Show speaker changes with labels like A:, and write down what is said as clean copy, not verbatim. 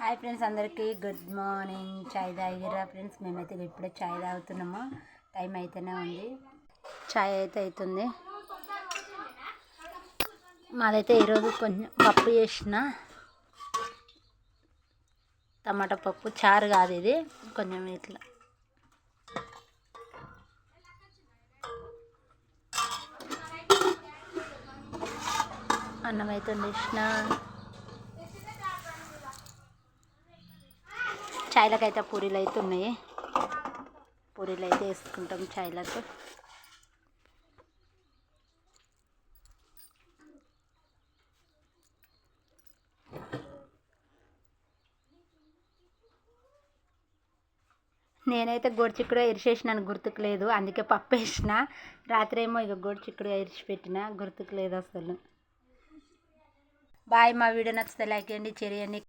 A: Hi friends, అందరికీ good morning. చాయ్ తాగిరా friends? మేమైతే ఇప్పుడే చాయ్ తాగుతున్నాము. టైం అయితేనే ఉంది, చాయ్ అయితే అవుతుంది. మాదైతే ఈరోజు కొంచెం పప్పు చేసిన, టమాటా పప్పు. చారు కాదు ఇది, కొంచెం ఇట్లా అన్నం అయితే వండేసిన. చాయ్లకు అయితే పూరీలు అయితే ఉన్నాయి, పూరీలు అయితే వేసుకుంటాం చాయ్లకు. నేనైతే గోరుచిక్కుడు ఇరిచేసినాను, గుర్తుకు లేదు, అందుకే పప్పు వేసిన. రాత్రి ఏమో ఇక గోరుచిక్కుడు ఇరిచిపెట్టిన, గుర్తుకు లేదు అసలు. బాయ్. మా వీడియో నచ్చితే లైక్ చేయండి, షేర్ చేయండి.